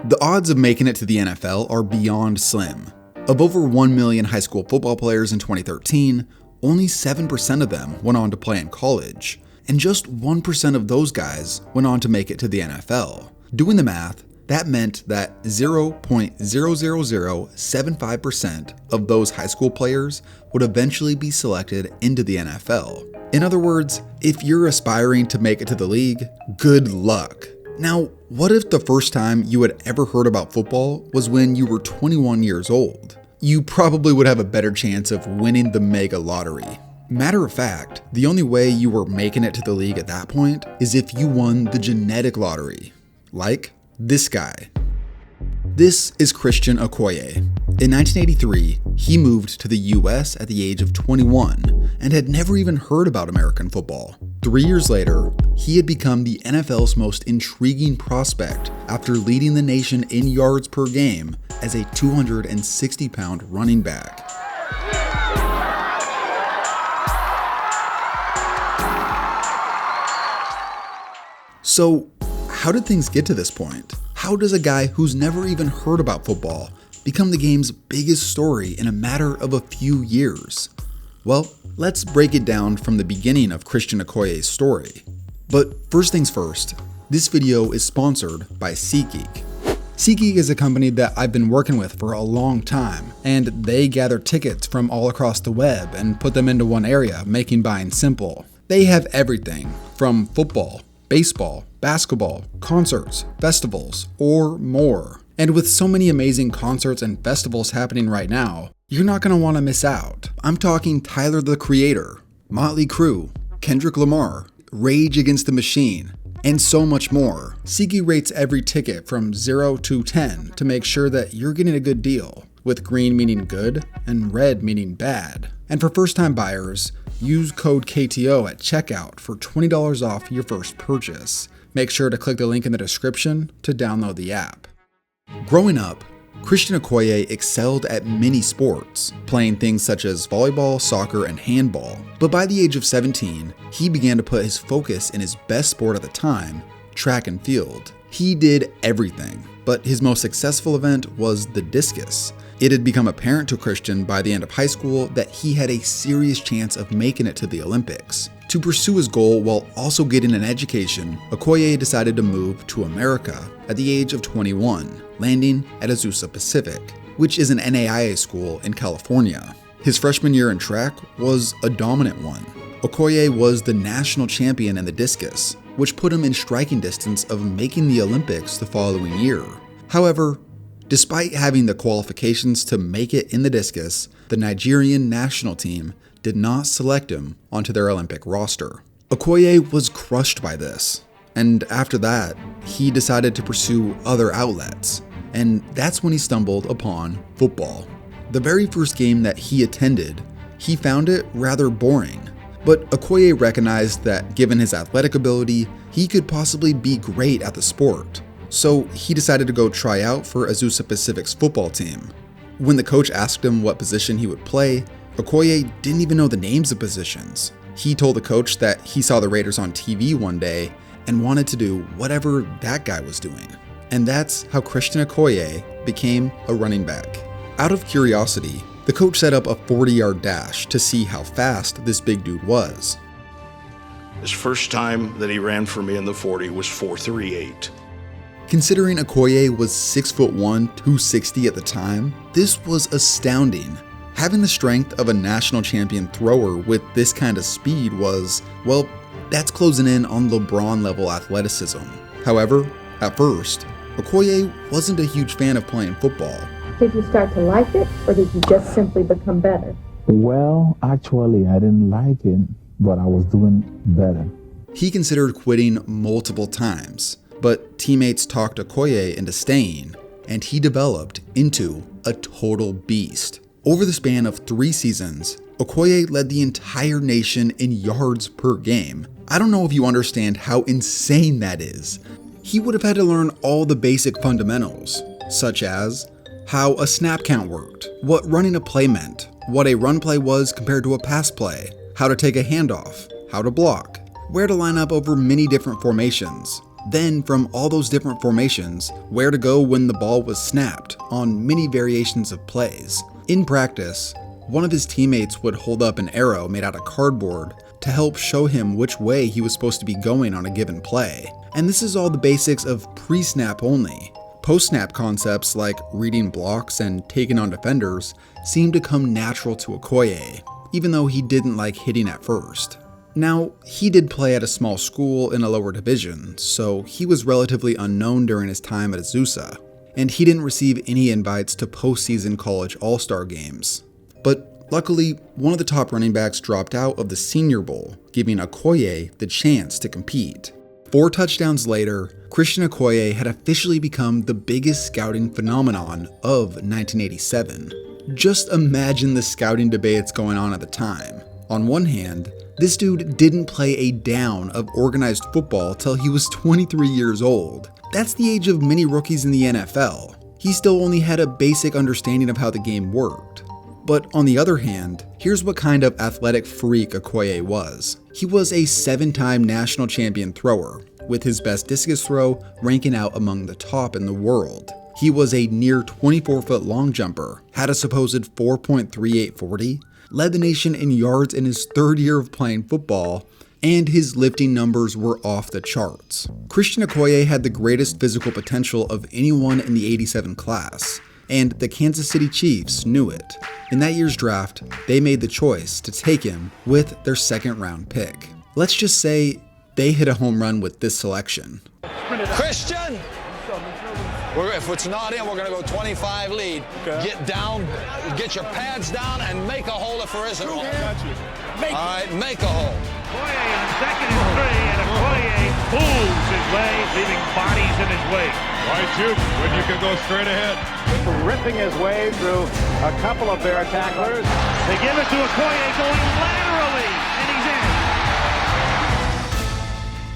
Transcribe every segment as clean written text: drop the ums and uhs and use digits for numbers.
The odds of making it to the NFL are beyond slim. Of over 1 million high school football players in 2013, only 7% of them went on to play in college, and just 1% of those guys went on to make it to the NFL. Doing the math, that meant that 0.00075% of those high school players would eventually be selected into the NFL. In other words, if you're aspiring to make it to the league, good luck. Now, what if the first time you had ever heard about football was when you were 21 years old? You probably would have a better chance of winning the mega lottery. Matter of fact, the only way you were making it to the league at that point is if you won the genetic lottery. Like this guy. This is Christian Okoye. In 1983, he moved to the US at the age of 21 and had never even heard about American football. 3 years later, he had become the NFL's most intriguing prospect after leading the nation in yards per game as a 260-pound running back. So, how did things get to this point? How does a guy who's never even heard about football become the game's biggest story in a matter of a few years? Well, let's break it down from the beginning of Christian Okoye's story. But first things first, this video is sponsored by SeatGeek. SeatGeek is a company that I've been working with for a long time, and they gather tickets from all across the web and put them into one area, making buying simple. They have everything from football, baseball, basketball, concerts, festivals, or more. And with so many amazing concerts and festivals happening right now, you're not going to want to miss out. I'm talking Tyler the Creator, Motley Crue, Kendrick Lamar, Rage Against the Machine, and so much more. SeatGeek rates every ticket from 0 to 10 to make sure that you're getting a good deal, with green meaning good and red meaning bad. And for first-time buyers, use code KTO at checkout for $20 off your first purchase. Make sure to click the link in the description to download the app. Growing up, Christian Okoye excelled at many sports, playing things such as volleyball, soccer, and handball. But by the age of 17, he began to put his focus in his best sport at the time, track and field. He did everything, but his most successful event was the discus. It had become apparent to Christian by the end of high school that he had a serious chance of making it to the Olympics. To pursue his goal while also getting an education, Okoye decided to move to America at the age of 21, landing at Azusa Pacific, which is an NAIA school in California. His freshman year in track was a dominant one. Okoye was the national champion in the discus, which put him in striking distance of making the Olympics the following year. However, despite having the qualifications to make it in the discus, the Nigerian national team did not select him onto their Olympic roster. Okoye was crushed by this, and after that, he decided to pursue other outlets, and that's when he stumbled upon football. The very first game that he attended, he found it rather boring, but Okoye recognized that given his athletic ability, he could possibly be great at the sport. So he decided to go try out for Azusa Pacific's football team. When the coach asked him what position he would play, Okoye didn't even know the names of positions. He told the coach that he saw the Raiders on TV one day and wanted to do whatever that guy was doing. And that's how Christian Okoye became a running back. Out of curiosity, the coach set up a 40-yard dash to see how fast this big dude was. His first time that he ran for me in the 40 was 4.38. Considering Okoye was 6'1", 260 at the time, this was astounding. Having the strength of a national champion thrower with this kind of speed was, well, that's closing in on LeBron level athleticism. However, at first, Okoye wasn't a huge fan of playing football. Did you start to like it, or did you just simply become better? Well, actually, I didn't like it, but I was doing better. He considered quitting multiple times, but teammates talked Okoye into staying, and he developed into a total beast. Over the span of 3 seasons, Okoye led the entire nation in yards per game. I don't know if you understand how insane that is. He would have had to learn all the basic fundamentals, such as how a snap count worked, what running a play meant, what a run play was compared to a pass play, how to take a handoff, how to block, where to line up over many different formations, Then, from all those different formations, where to go when the ball was snapped on many variations of plays. In practice, one of his teammates would hold up an arrow made out of cardboard to help show him which way he was supposed to be going on a given play. And this is all the basics of pre-snap only. Post-snap concepts like reading blocks and taking on defenders seemed to come natural to Okoye, even though he didn't like hitting at first. Now, he did play at a small school in a lower division, so he was relatively unknown during his time at Azusa, and he didn't receive any invites to postseason college all-star games. But luckily, one of the top running backs dropped out of the Senior Bowl, giving Okoye the chance to compete. 4 touchdowns later, Christian Okoye had officially become the biggest scouting phenomenon of 1987. Just imagine the scouting debates going on at the time. On one hand, this dude didn't play a down of organized football till he was 23 years old. That's the age of many rookies in the NFL. He still only had a basic understanding of how the game worked. But on the other hand, here's what kind of athletic freak Okoye was. He was a 7-time national champion thrower, with his best discus throw ranking out among the top in the world. He was a near 24-foot long jumper, had a supposed 4.38 40, led the nation in yards in his 3rd year of playing football, and his lifting numbers were off the charts. Christian Okoye had the greatest physical potential of anyone in the '87 class, and the Kansas City Chiefs knew it. In that year's draft, they made the choice to take him with their 2nd round pick. Let's just say they hit a home run with this selection. Christian! If it's not in, we're going to go 25 lead. Okay. Get down, get your pads down, and make a hole if there isn't one. All right, make a hole. Okoye in 2nd and 3, and Okoye pulls his way, leaving bodies in his wake. Why shoot when you can go straight ahead? Ripping his way through a couple of Bear tacklers. They give it to Okoye going laterally, and he's in.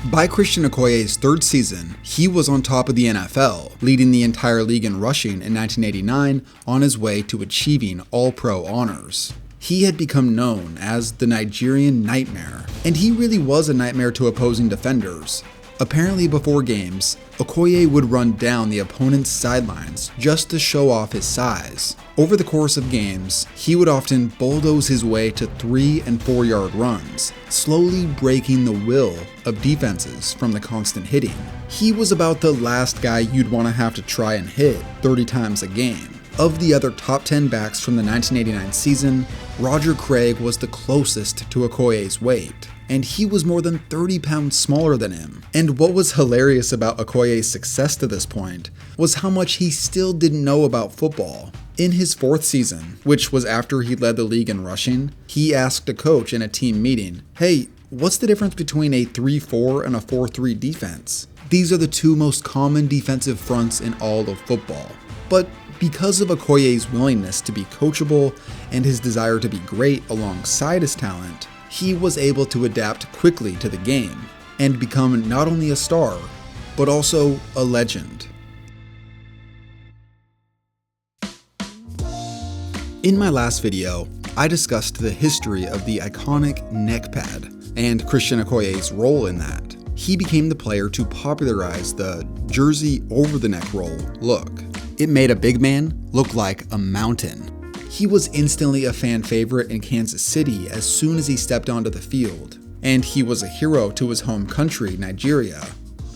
By Christian Okoye's 3rd season, he was on top of the NFL, leading the entire league in rushing in 1989 on his way to achieving All-Pro honors. He had become known as the Nigerian Nightmare, and he really was a nightmare to opposing defenders. Apparently before games, Okoye would run down the opponent's sidelines just to show off his size. Over the course of games, he would often bulldoze his way to 3- and 4-yard runs, slowly breaking the will of defenses from the constant hitting. He was about the last guy you'd want to have to try and hit 30 times a game. Of the other top 10 backs from the 1989 season, Roger Craig was the closest to Okoye's weight, and he was more than 30 pounds smaller than him. And what was hilarious about Okoye's success to this point was how much he still didn't know about football. In his 4th season, which was after he led the league in rushing, he asked a coach in a team meeting, "Hey, what's the difference between a 3-4 and a 4-3 defense? These are the 2 most common defensive fronts in all of football." But because of Okoye's willingness to be coachable and his desire to be great alongside his talent, he was able to adapt quickly to the game and become not only a star, but also a legend. In my last video, I discussed the history of the iconic neck pad and Christian Okoye's role in that. He became the player to popularize the jersey over the neck roll look. It made a big man look like a mountain. He was instantly a fan favorite in Kansas City as soon as he stepped onto the field, and he was a hero to his home country, Nigeria.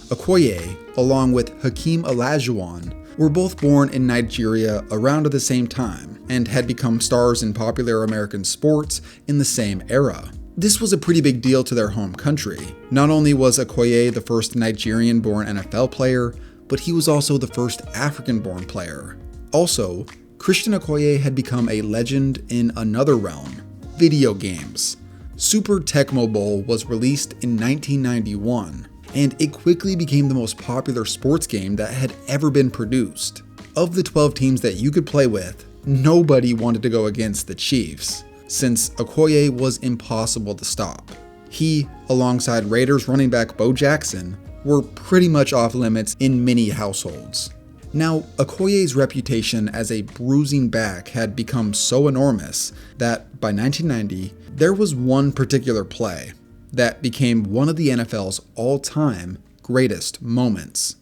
Okoye, along with Hakeem Olajuwon, were both born in Nigeria around at the same time, and had become stars in popular American sports in the same era. This was a pretty big deal to their home country. Not only was Okoye the first Nigerian-born NFL player, but he was also the first African-born player. Also, Christian Okoye had become a legend in another realm: video games. Super Tecmo Bowl was released in 1991, and it quickly became the most popular sports game that had ever been produced. Of the 12 teams that you could play with, nobody wanted to go against the Chiefs, since Okoye was impossible to stop. He, alongside Raiders running back Bo Jackson, were pretty much off limits in many households. Now, Okoye's reputation as a bruising back had become so enormous that by 1990, there was one particular play that became one of the NFL's all-time greatest moments.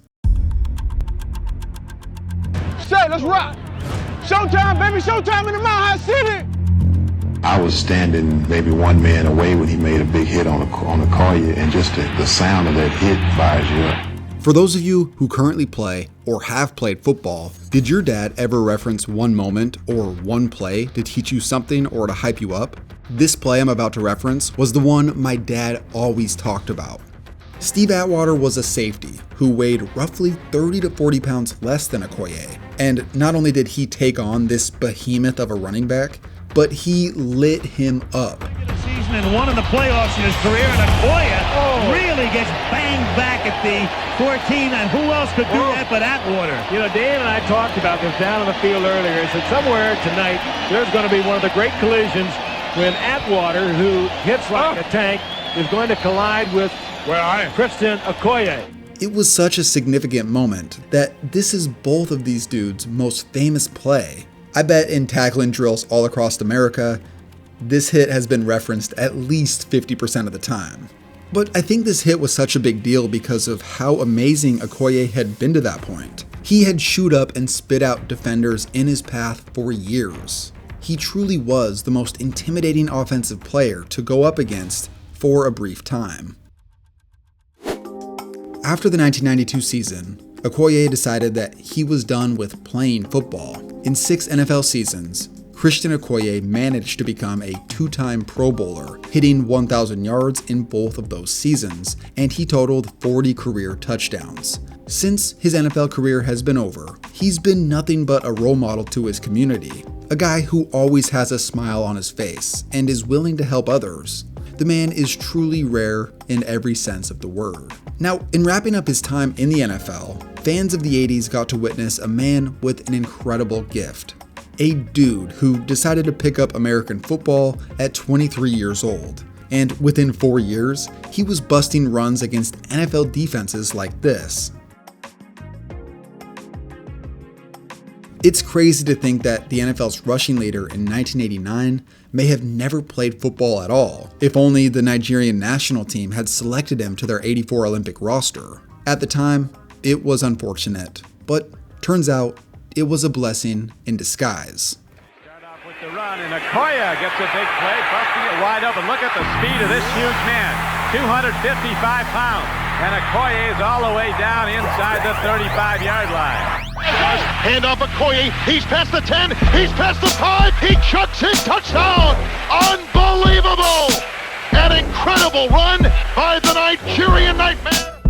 Say, let's rock. Showtime, baby, showtime in the Mile High City. I was standing maybe one man away when he made a big hit on Okoye, and just the sound of that hit fires you up. For those of you who currently play or have played football, did your dad ever reference one moment or one play to teach you something or to hype you up? This play I'm about to reference was the one my dad always talked about. Steve Atwater was a safety who weighed roughly 30 to 40 pounds less than Okoye. And not only did he take on this behemoth of a running back, but he lit him up. Season and one in the playoffs in his career, and Okoye really gets banged back at the 14, and who else could do that but Atwater? You know, Dan and I talked about this down on the field earlier. I said somewhere tonight there's going to be one of the great collisions when Atwater, who hits like a tank, is going to collide with Christian Okoye. It was such a significant moment that this is both of these dudes' most famous play. I bet in tackling drills all across America, this hit has been referenced at least 50% of the time. But I think this hit was such a big deal because of how amazing Okoye had been to that point. He had shoot up and spit out defenders in his path for years. He truly was the most intimidating offensive player to go up against for a brief time. After the 1992 season, Okoye decided that he was done with playing football. In 6 NFL seasons, Christian Okoye managed to become a 2-time Pro Bowler, hitting 1,000 yards in both of those seasons, and he totaled 40 career touchdowns. Since his NFL career has been over, he's been nothing but a role model to his community, a guy who always has a smile on his face and is willing to help others. The man is truly rare in every sense of the word. Now, in wrapping up his time in the NFL, fans of the 80s got to witness a man with an incredible gift. A dude who decided to pick up American football at 23 years old. And within 4 years, he was busting runs against NFL defenses like this. It's crazy to think that the NFL's rushing leader in 1989 may have never played football at all, if only the Nigerian national team had selected him to their '84 Olympic roster. At the time, it was unfortunate, but turns out it was a blessing in disguise. Start off with the run, and Okoye gets a big play, busting it wide open. Look at the speed of this huge man, 255 pounds, and Okoye is all the way down inside the 35-yard line. Hand off Okoye. He's past the 10. He's past the 5. He chucks his touchdown. Unbelievable. An incredible run by the Nigerian Nightmare.